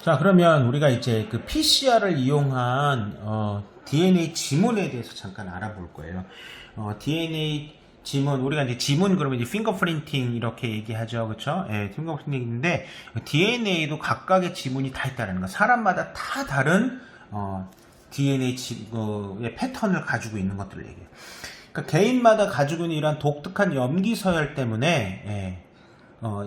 자, 그러면 우리가 이제 그 PCR을 이용한 DNA 지문에 대해서 잠깐 알아볼 거예요. DNA 지문, 우리가 이제 지문 그러면 이제 핑거프린팅 이렇게 얘기하죠, 그렇죠? 예, 핑거프린팅인데 DNA도 각각의 지문이 다 있다는 거. 사람마다 다 다른 DNA 의 패턴을 가지고 있는 것들을 얘기해요. 그러니까 개인마다 가지고 있는 이러한 독특한 염기 서열 때문에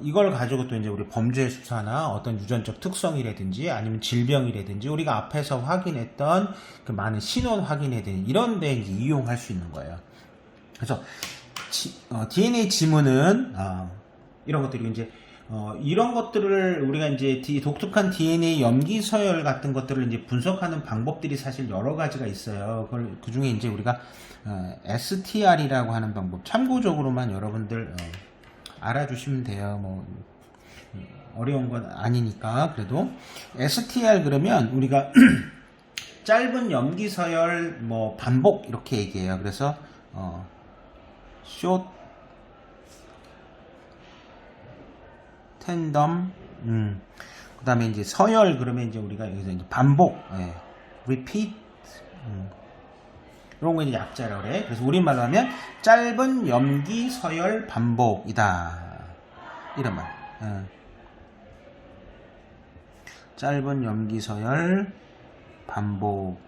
이걸 가지고 또 이제 우리 범죄 수사나 어떤 유전적 특성이라든지 아니면 질병이라든지 우리가 앞에서 확인했던 그 많은 신원 확인이라든지 이런 데 이제 이용할 수 있는 거예요. 그래서 DNA 지문은 이런 것들이 이제 이런 것들을 우리가 이제 독특한 DNA 염기 서열 같은 것들을 이제 분석하는 방법들이 사실 여러 가지가 있어요. 그 중에 이제 우리가 STR이라고 하는 방법, 참고적으로만 여러분들 알아주시면 돼요. 뭐 어려운 건 아니니까. 그래도 STR 그러면 우리가 짧은 염기 서열 뭐 반복 이렇게 얘기해요. 그래서 short tandem 그 다음에 이제 서열 그러면 이제 우리가 여기서 이제 반복 repeat 이런 거 이제 약자라고 그래. 그래서 우리말로 하면 짧은 염기 서열 반복이다. 이런 말. 짧은 염기 서열 반복.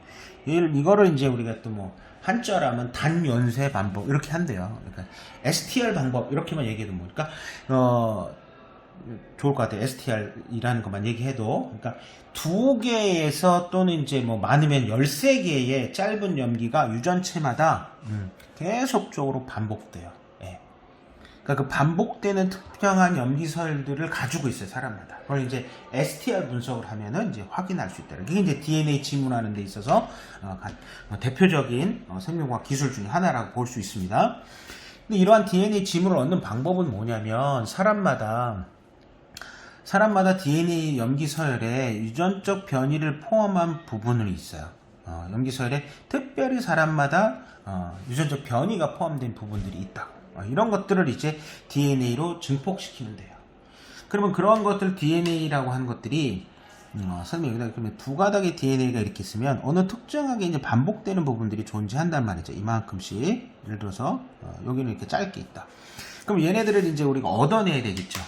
이거를 이제 우리가 또 뭐 한자라면 단연쇄 반복 이렇게 한대요. 그러니까 STR 방법 이렇게만 얘기해도 뭐, 그러니까 좋을 것 같아요. STR이라는 것만 얘기해도. 그러니까 2개에서 또는 이제 뭐 많으면 13개의 짧은 염기가 유전체마다 계속적으로 반복돼요. 예. 그러니까 그 반복되는 특정한 염기 서열들을 가지고 있어요, 사람마다. 그걸 이제 STR 분석을 하면은 이제 확인할 수 있다. 이게 이제 DNA 지문하는 데 있어서 대표적인 생명과학 기술 중에 하나라고 볼 수 있습니다. 근데 이러한 DNA 지문을 얻는 방법은 뭐냐면 사람마다 DNA 염기 서열에 유전적 변이를 포함한 부분이 있어요. 염기 서열에 특별히 사람마다 유전적 변이가 포함된 부분들이 있다고. 이런 것들을 이제 DNA로 증폭시키면 돼요. 그러면 그런 것들 DNA라고 하는 것들이 선생님 여기다 2가닥의 DNA가 이렇게 있으면 어느 특정하게 이제 반복되는 부분들이 존재한단 말이죠. 이만큼씩. 예를 들어서 여기는 이렇게 짧게 있다. 그럼 얘네들을 이제 우리가 얻어내야 되겠죠.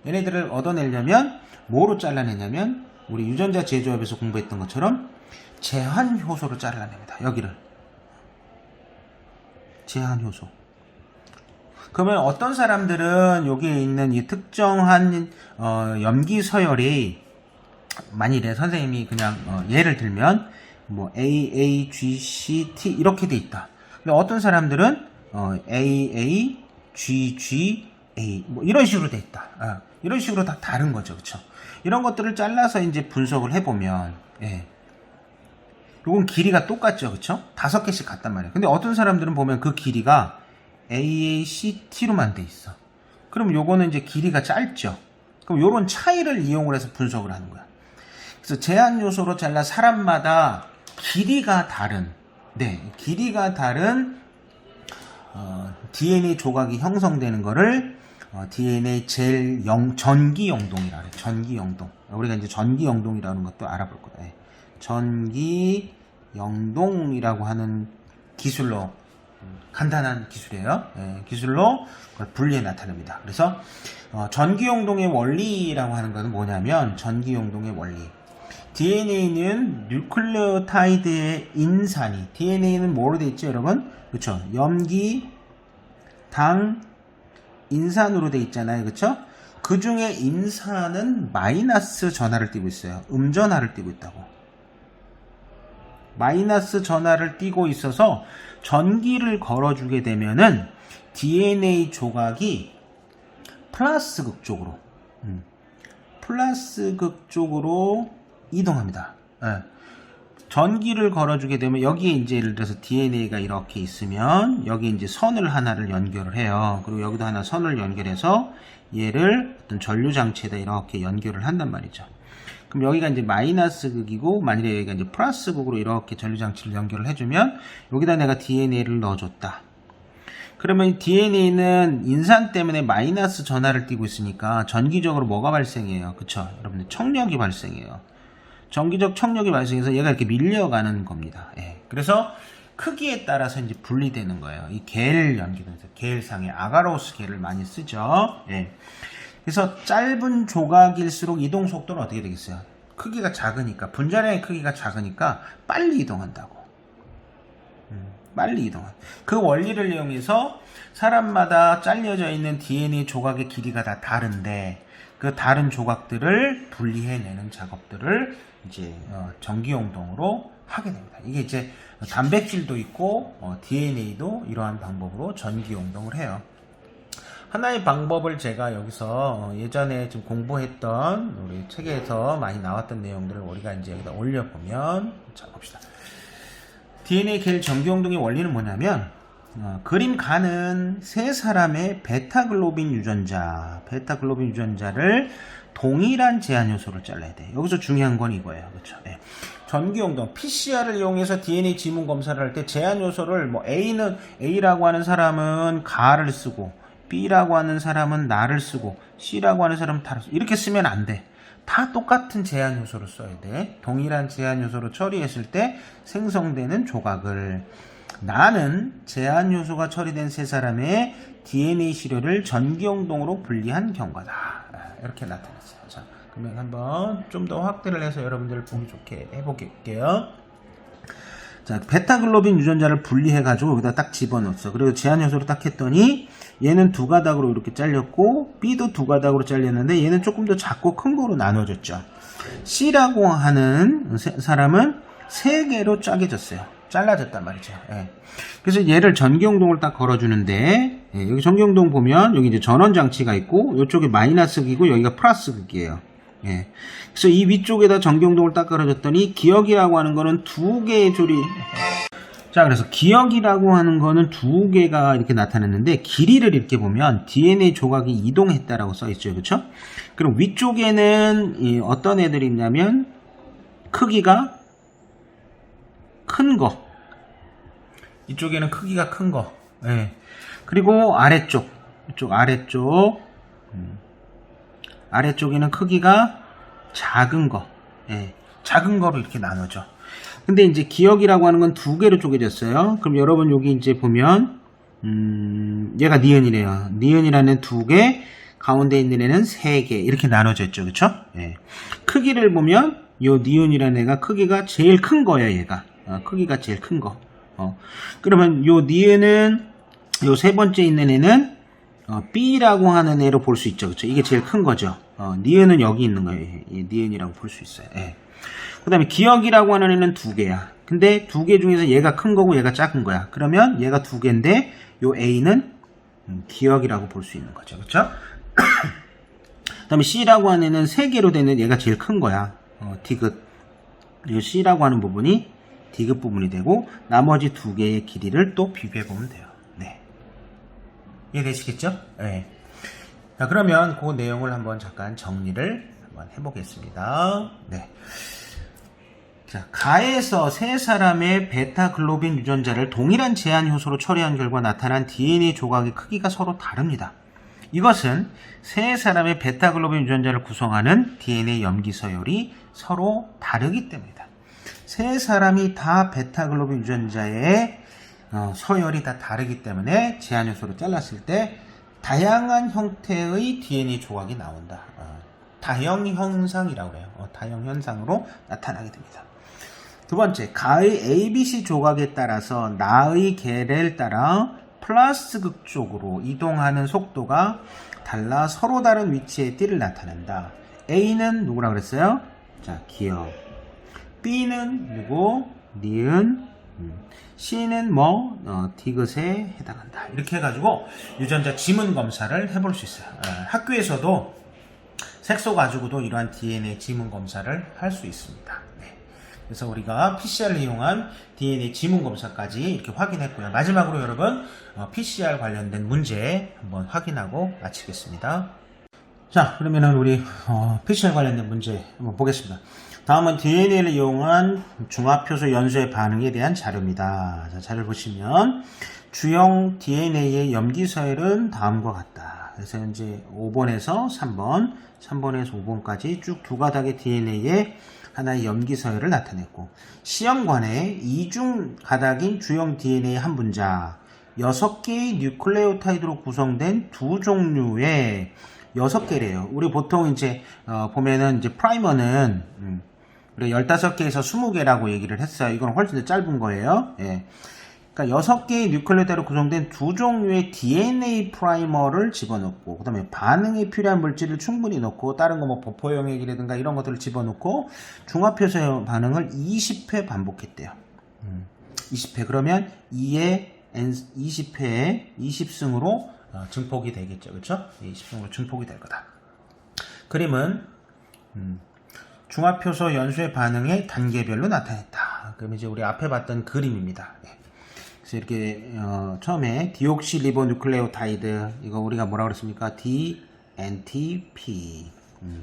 얘네들을 얻어내려면 뭐로 잘라내냐면 우리 유전자 제조업에서 공부했던 것처럼 제한 효소로 잘라냅니다. 여기를 제한 효소. 그러면 어떤 사람들은 여기에 있는 이 특정한 염기 서열이 만일에 선생님이 그냥 예를 들면 뭐 A, A, G, C, T 이렇게 돼 있다. 근데 어떤 사람들은 A, A, G, G, A 뭐 이런 식으로 돼 있다. 이런 식으로 다 다른 거죠, 그렇죠? 이런 것들을 잘라서 이제 분석을 해보면, 요건 길이가 똑같죠, 그렇죠? 5개씩 같단 말이에요. 근데 어떤 사람들은 보면 그 길이가 AACT로만 돼 있어. 그럼 요거는 이제 길이가 짧죠. 그럼 요런 차이를 이용을 해서 분석을 하는 거야. 그래서 제한 요소로 잘라 사람마다 길이가 다른, 길이가 다른 DNA 조각이 형성되는 거를 DNA 전기 영동이라 그래. 전기 영동. 우리가 이제 전기 영동이라는 것도 알아볼 거다. 전기 영동이라고 하는 기술로 간단한 기술이에요. 기술로 그걸 분리해 나타냅니다. 그래서 전기 영동의 원리라고 하는 것은 뭐냐면 전기 영동의 원리. DNA는 뉴클레오타이드의 인산이 DNA는 뭐로 되어 있죠, 여러분? 그렇죠? 염기, 당, 인산으로 되어 있잖아요, 그렇죠? 그 중에 인산은 마이너스 전하를 띠고 있어요. 음전하를 띠고 있다고. 마이너스 전하를 띠고 있어서 전기를 걸어주게 되면은 DNA 조각이 플러스 극 쪽으로, 플러스 극 쪽으로 이동합니다. 전기를 걸어주게 되면 여기에 이제 예를 들어서 DNA가 이렇게 있으면 여기 이제 선을 하나를 연결을 해요. 그리고 여기도 하나 선을 연결해서 얘를 어떤 전류 장치에다 이렇게 연결을 한단 말이죠. 그럼 여기가 이제 마이너스 극이고 만일에 여기가 이제 플러스 극으로 이렇게 전류 장치를 연결을 해주면 여기다 내가 DNA를 넣어줬다. 그러면 DNA는 인산 때문에 마이너스 전하를 띠고 있으니까 전기적으로 뭐가 발생해요? 그쵸? 여러분들 청력이 발생해요. 전기적 청력이 발생해서 얘가 이렇게 밀려가는 겁니다. 예. 그래서 크기에 따라서 이제 분리되는 거예요. 이 겔 연기등에서 겔상의 아가로스 겔을 많이 쓰죠. 예. 그래서 짧은 조각일수록 이동 속도는 어떻게 되겠어요? 크기가 작으니까, 분자량의 크기가 작으니까 빨리 이동한다고. 빨리 이동한. 그 원리를 이용해서 사람마다 잘려져 있는 DNA 조각의 길이가 다 다른데 그 다른 조각들을 분리해내는 작업들을 이제 전기용동으로 하게 됩니다. 이게 이제 단백질도 있고 DNA도 이러한 방법으로 전기용동을 해요. 하나의 방법을 제가 여기서 예전에 좀 공부했던 우리 책에서 많이 나왔던 내용들을 우리가 이제 여기다 올려보면, 자 봅시다. DNA 겔 전기용동의 원리는 뭐냐면 그림 가는 세 사람의 베타글로빈 유전자를 동일한 제한 요소를 잘라야 돼. 여기서 중요한 건 이거예요. 그렇죠? 네. 전기용동 PCR을 이용해서 DNA 지문 검사를 할 때 제한 요소를 뭐 A라고 하는 사람은 가를 쓰고 B라고 하는 사람은 나를 쓰고 C라고 하는 사람은 타를 쓰고 이렇게 쓰면 안 돼. 다 똑같은 제한 요소를 써야 돼. 동일한 제한 요소로 처리했을 때 생성되는 조각을, 나는 제한 요소가 처리된 세 사람의 DNA 시료를 전기용동으로 분리한 경과다. 이렇게 나타났어요. 자, 그러면 한번 좀 더 확대를 해서 여러분들 보기 좋게 해볼게요. 자, 베타글로빈 유전자를 분리해가지고 여기다 딱 집어넣었어. 그리고 제한 요소로 딱 했더니 얘는 두 가닥으로 이렇게 잘렸고 B도 두 가닥으로 잘렸는데 얘는 조금 더 작고 큰 거로 나눠졌죠. C라고 하는 사람은 세 개로 짜게졌어요. 잘라졌단 말이죠. 예. 그래서 얘를 전기용동을 딱 걸어주는데, 예, 여기 전기용동 보면 여기 이제 전원 장치가 있고 이쪽에 마이너스 극이고 여기가 플러스 극이에요. 예. 그래서 이 위쪽에다 전기용동을 딱 걸어줬더니 기억이라고 하는 거는 두 개의 조리. 자, 그래서 기억이라고 하는 거는 두 개가 이렇게 나타났는데 길이를 이렇게 보면 DNA 조각이 이동했다라고 써 있죠. 그렇죠? 그럼 위쪽에는 어떤 애들이 있냐면 크기가 큰 거. 이쪽에는 크기가 큰 거. 예. 그리고 아래쪽. 이쪽 아래쪽에는 크기가 작은 거. 예. 작은 거로 이렇게 나눠져. 근데 이제 기억이라고 하는 건 두 개로 쪼개졌어요. 그럼 여러분 여기 이제 보면 얘가 니은이래요. 니은이라는 두 개, 가운데 있는 애는 세 개 이렇게 나눠져 있죠. 그쵸? 예. 크기를 보면 요 니은이라는 애가 크기가 제일 큰 거예요. 얘가 크기가 제일 큰 거. 그러면 요 니은은 요 세 번째 있는 애는 B라고 하는 애로 볼 수 있죠. 그쵸? 이게 제일 큰 거죠. 니은은 여기 있는 거예요. 니은이라고 볼 수 있어요. 예. 그 다음에 기억이라고 하는 애는 두 개야. 근데 두 개 중에서 얘가 큰 거고 얘가 작은 거야. 그러면 얘가 두 개인데 요 A는 기억이라고 볼 수 있는 거죠. 그쵸? 그 다음에 C라고 하는 애는 세 개로 되는 얘가 제일 큰 거야. 디귿. 이 C라고 하는 부분이 디귿 부분이 되고 나머지 두 개의 길이를 또 비교해 보면 돼요. 네. 이해되시겠죠? 네. 자, 그러면 그 내용을 한번 잠깐 정리를 한번 해보겠습니다. 네. 자, 가에서 세 사람의 베타글로빈 유전자를 동일한 제한 효소로 처리한 결과 나타난 DNA 조각의 크기가 서로 다릅니다. 이것은 세 사람의 베타글로빈 유전자를 구성하는 DNA 염기 서열이 서로 다르기 때문이다. 세 사람이 다 베타글로빈 유전자의 서열이 다 다르기 때문에 제한 요소로 잘랐을 때 다양한 형태의 DNA 조각이 나온다. 다형 현상이라고 해요. 다형 현상으로 나타나게 됩니다. 두 번째, 가의 ABC 조각에 따라서 나의 계를 따라 플러스 극 쪽으로 이동하는 속도가 달라 서로 다른 위치의 띠를 나타낸다. A는 누구라 그랬어요? 자, 기억. B는 누구? 니은. C는 뭐? 디귿에 해당한다. 이렇게 해가지고 유전자 지문 검사를 해볼 수 있어요. 학교에서도 색소 가지고도 이러한 DNA 지문 검사를 할 수 있습니다. 네. 그래서 우리가 PCR을 이용한 DNA 지문 검사까지 이렇게 확인했고요. 마지막으로 여러분 PCR 관련된 문제 한번 확인하고 마치겠습니다. 자, 그러면은 우리 PCR 관련된 문제 한번 보겠습니다. 다음은 DNA를 이용한 중화표소 연소의 반응에 대한 자료입니다. 자, 자료를 보시면 주형 DNA의 염기서열은 다음과 같다. 그래서 이제 5번에서 3번, 3번에서 5번까지 쭉 두 가닥의 DNA의 하나의 염기서열을 나타냈고, 시험관에 이중 가닥인 주형 DNA 한 분자 6개의 뉴클레오타이드로 구성된 두 종류의 6개래요. 우리 보통 이제 보면은 이제 프라이머는 우리 15개에서 20개라고 얘기를 했어요. 이건 훨씬 더 짧은 거예요. 예. 그러니까 6개의 뉴클레오타이드로 구성된 두 종류의 DNA 프라이머를 집어넣고, 그 다음에 반응에 필요한 물질을 충분히 넣고, 다른 거 뭐 버퍼용액이라든가 이런 것들을 집어넣고 중화표소 반응을 20회 반복했대요. 20회. 그러면 2의 20회에 20승으로 증폭이 되겠죠. 그렇죠? 20승으로 증폭이 될 거다. 그림은 중화표소 연소의 반응의 단계별로 나타냈다. 그럼 이제 우리 앞에 봤던 그림입니다. 그래서 이렇게 처음에 디옥시리보누클레오타이드, 이거 우리가 뭐라고 그랬습니까? DNTP,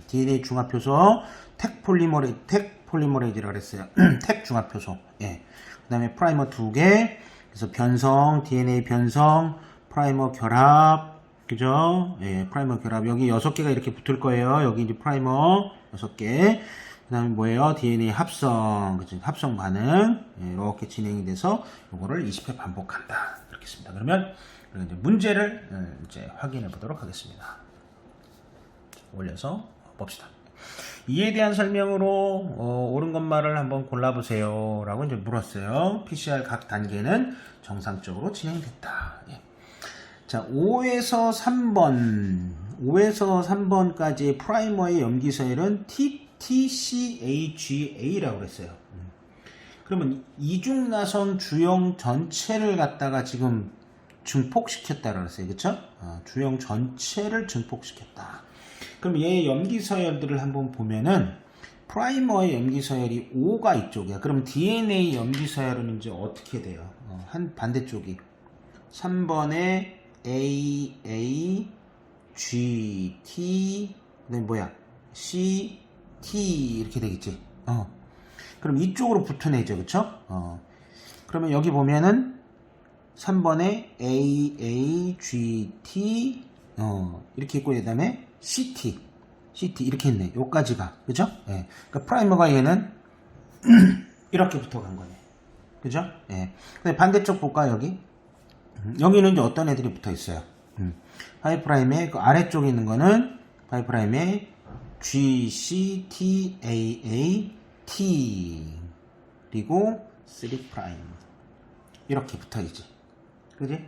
DNA 중화표소 택폴리머레이즈라고 그랬어요. 택 중화표소. 예. 그 다음에 프라이머 2개, 그래서 변성, DNA 변성, 프라이머 결합, 그죠? 예, 프라이머 결합. 여기 6개가 이렇게 붙을 거예요. 여기 이제 프라이머 6개. 그 다음에 뭐예요? DNA 합성, 그죠? 합성 반응. 예, 이렇게 진행이 돼서 요거를 20회 반복한다. 이렇게 씁니다. 그러면 이제 문제를 이제 확인해 보도록 하겠습니다. 올려서 봅시다. 이에 대한 설명으로 옳은 것말을 한번 골라보세요 라고 이제 물었어요. PCR 각 단계는 정상적으로 진행됐다. 예. 자, 5에서 3번까지 프라이머의 염기서열은 TCAGA라고 그랬어요. 그러면 이중나선 주형 전체를 갖다가 지금 증폭시켰다고 그랬어요. 그쵸? 주형 전체를 증폭시켰다. 그럼 얘의 염기서열들을 한번 보면은 프라이머의 염기서열이 5가 이쪽이야. 그럼 DNA 염기서열은 이제 어떻게 돼요? 한 반대쪽이 3번에 A, G, T, 그다음에 뭐야? C, T 이렇게 되겠지. 그럼 이쪽으로 붙은 애죠, 그쵸? 그러면 여기 보면은 3번에 A, G, T 이렇게 있고, 그 다음에 CT 이렇게 있네. 요까지가. 그죠? 예. 그러니까 프라이머가 얘는 이렇게 붙어간 거네. 그죠? 예. 근데 반대쪽 볼까, 여기? 여기는 이제 어떤 애들이 붙어 있어요? 5'의 그 아래쪽에 있는 거는 5'의 G, C, T, A, A, T. 그리고 3'. 이렇게 붙어 있지. 그지?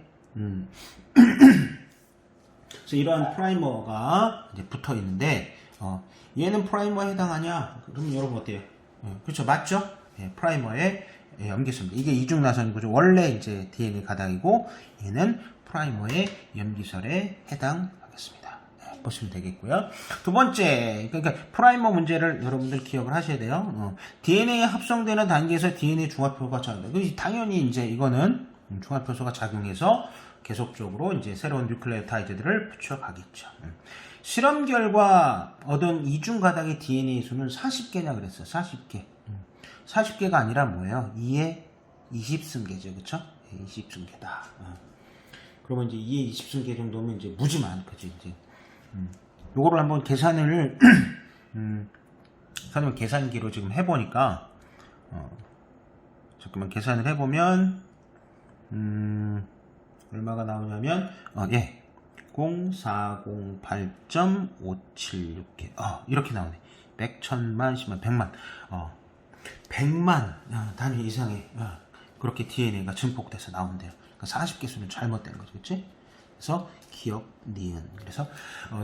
그래서 이러한 프라이머가 이제 붙어 있는데, 얘는 프라이머에 해당하냐? 그럼 여러분 어때요? 그렇죠, 맞죠? 프라이머의 염기서열. 이게 이중나선 구조. 원래 이제 DNA 가닥이고, 얘는 프라이머의 염기설에 해당하겠습니다. 보시면 되겠고요. 두 번째, 그러니까 프라이머 문제를 여러분들 기억을 하셔야 돼요. DNA에 합성되는 단계에서 DNA 중화표가 작용한다. 당연히 이제 이거는 중화표소가 작용해서 계속적으로 이제 새로운 뉴클레오타이드들을 붙여가겠죠. 실험 결과 얻은 이중 가닥의 DNA 수는 40개냐 그랬어요. 40개. 40개가 아니라 뭐예요? 2의 20승계죠. 그쵸? 20승계다. 그러면 이제 2의 20승계 정도면 이제 무지 많거지. 이제. 요거를 한번 계산을, 계산기로 지금 해보니까, 잠깐만 계산을 해보면, 얼마가 나오냐면, 0408.576개. 이렇게 나오네. 100, 1000만, 10만, 100만. 100만 단위 이상의 그렇게 DNA가 증폭돼서 나온대요. 그러니까 40개 수는 잘못된 거죠. 그치? 그래서 기억, 니은. 그래서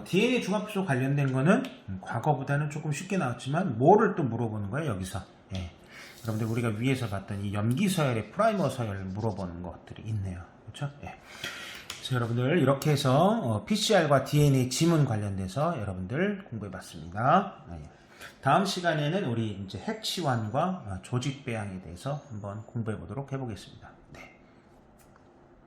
DNA 중화표소 관련된 거는 과거보다는 조금 쉽게 나왔지만 뭐를 또 물어보는 거예요, 여기서. 예. 여러분들 우리가 위에서 봤던 이 염기서열의 프라이머 서열을 물어보는 것들이 있네요. 그렇죠? 예. 그래서 여러분들 이렇게 해서 PCR과 DNA 지문 관련돼서 여러분들 공부해봤습니다. 다음 시간에는 우리 이제 핵치환과 조직 배양에 대해서 한번 공부해보도록 해보겠습니다.